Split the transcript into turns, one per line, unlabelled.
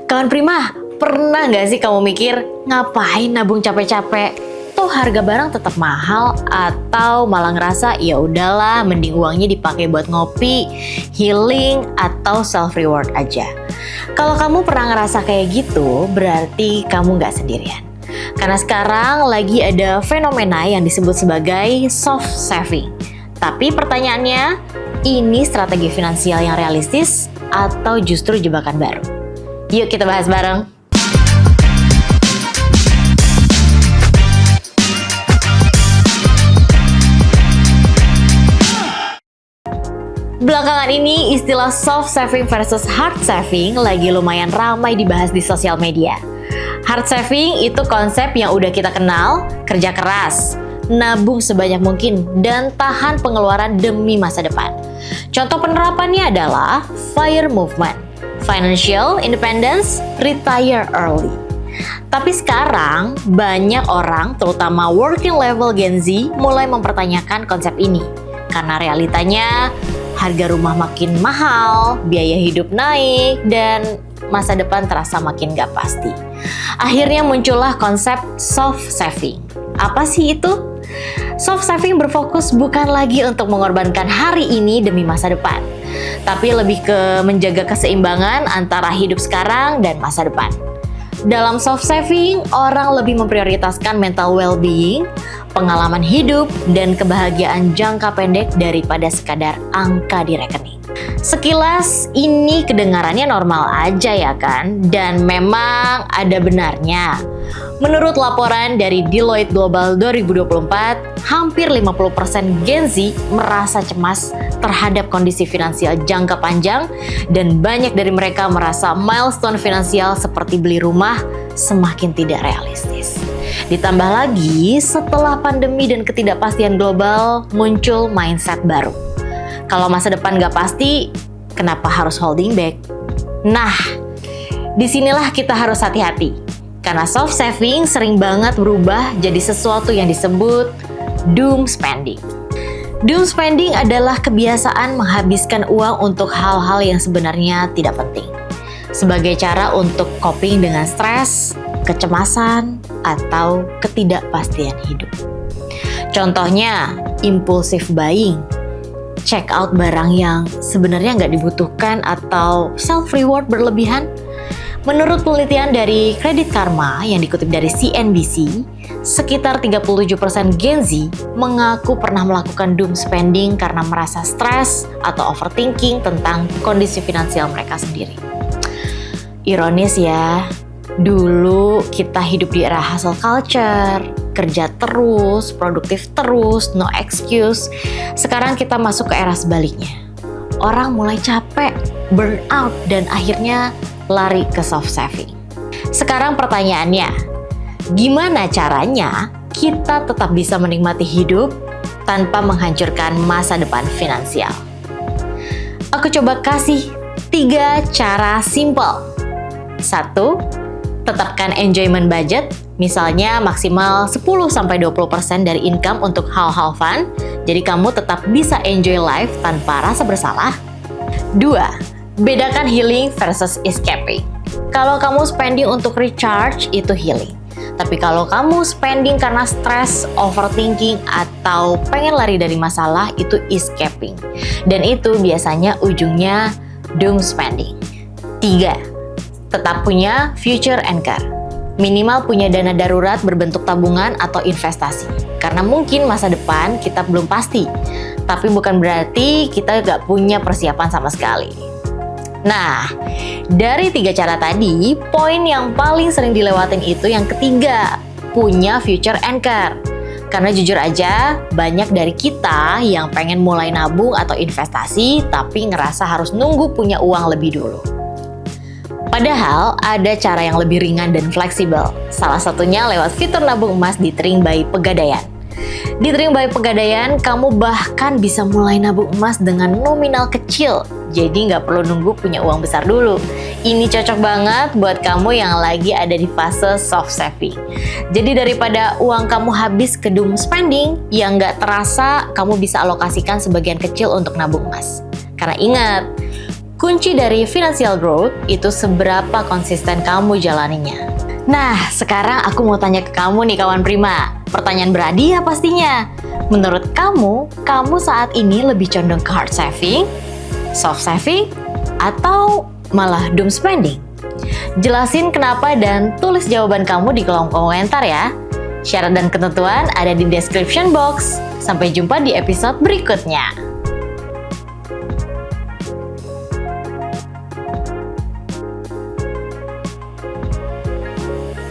Kawan Prima, pernah nggak sih kamu mikir ngapain nabung capek-capek? Toh harga barang tetap mahal, atau malah ngerasa ya udahlah mending uangnya dipakai buat ngopi, healing, atau self reward aja. Kalau kamu pernah ngerasa kayak gitu, berarti kamu nggak sendirian. Karena sekarang lagi ada fenomena yang disebut sebagai soft saving. Tapi pertanyaannya, ini strategi finansial yang realistis atau justru jebakan baru? Yuk kita bahas bareng. Belakangan ini istilah soft saving versus hard saving lagi lumayan ramai dibahas di sosial media. Hard saving itu konsep yang udah kita kenal, kerja keras, nabung sebanyak mungkin, dan tahan pengeluaran demi masa depan. Contoh penerapannya adalah FIRE movement, financial independence, retire early. Tapi sekarang banyak orang, terutama working level Gen Z, mulai mempertanyakan konsep ini. Karena realitanya harga rumah makin mahal, biaya hidup naik, dan masa depan terasa makin gak pasti. Akhirnya muncullah konsep soft saving. Apa sih itu? Soft saving berfokus bukan lagi untuk mengorbankan hari ini demi masa depan, tapi lebih ke menjaga keseimbangan antara hidup sekarang dan masa depan. Dalam soft saving, orang lebih memprioritaskan mental well-being, pengalaman hidup, dan kebahagiaan jangka pendek daripada sekadar angka di rekening. Sekilas ini kedengarannya normal aja ya kan? Dan memang ada benarnya. Menurut laporan dari Deloitte Global 2024, hampir 50% Gen Z merasa cemas terhadap kondisi finansial jangka panjang, dan banyak dari mereka merasa milestone finansial seperti beli rumah semakin tidak realistis. Ditambah lagi, setelah pandemi dan ketidakpastian global, muncul mindset baru. Kalau masa depan gak pasti, kenapa harus holding back? Nah, disinilah kita harus hati-hati. Karena soft saving sering banget berubah jadi sesuatu yang disebut doom spending. Doom spending adalah kebiasaan menghabiskan uang untuk hal-hal yang sebenarnya tidak penting. Sebagai cara untuk coping dengan stres, kecemasan, atau ketidakpastian hidup. Contohnya, impulsive buying, check out barang yang sebenarnya nggak dibutuhkan, atau self reward berlebihan. Menurut penelitian dari Credit Karma yang dikutip dari CNBC, sekitar 37% Gen Z mengaku pernah melakukan doom spending karena merasa stres atau overthinking tentang kondisi finansial mereka sendiri. Ironis ya, dulu kita hidup di era hustle culture, kerja terus, produktif terus, no excuse. Sekarang kita masuk ke era sebaliknya. Orang mulai capek, burn out, dan akhirnya lari ke soft saving. Sekarang pertanyaannya, gimana caranya kita tetap bisa menikmati hidup tanpa menghancurkan masa depan finansial? Aku coba kasih 3 cara simple. 1. Tetapkan enjoyment budget, misalnya maksimal 10-20% dari income untuk hal-hal fun, jadi kamu tetap bisa enjoy life tanpa rasa bersalah. 2. Bedakan healing versus escaping. Kalau kamu spending untuk recharge, itu healing. Tapi kalau kamu spending karena stres, overthinking, atau pengen lari dari masalah, itu escaping. Dan itu biasanya ujungnya doom spending. 3. Tetap punya future anchor. Minimal punya dana darurat berbentuk tabungan atau investasi. Karena mungkin masa depan kita belum pasti. Tapi bukan berarti kita gak punya persiapan sama sekali. Nah, dari 3 cara tadi, poin yang paling sering dilewatin itu yang ketiga, punya future anchor. Karena jujur aja, banyak dari kita yang pengen mulai nabung atau investasi, tapi ngerasa harus nunggu punya uang lebih dulu. Padahal ada cara yang lebih ringan dan fleksibel. Salah satunya lewat fitur nabung emas di Trink by Pegadaian. Di Trink by Pegadaian, kamu bahkan bisa mulai nabung emas dengan nominal kecil. Jadi nggak perlu nunggu punya uang besar dulu. Ini cocok banget buat kamu yang lagi ada di fase soft saving. Jadi daripada uang kamu habis ke doom spending, yang nggak terasa kamu bisa alokasikan sebagian kecil untuk nabung emas. Karena ingat, Kunci dari financial growth itu seberapa konsisten kamu jalaninya. Nah, sekarang aku mau tanya ke kamu nih kawan Prima. Pertanyaan berhadiah pastinya. Menurut kamu saat ini lebih condong ke hard saving, soft saving, atau malah doom spending? Jelasin kenapa dan tulis jawaban kamu di kolom komentar ya. Syarat dan ketentuan ada di description box. Sampai jumpa di episode berikutnya.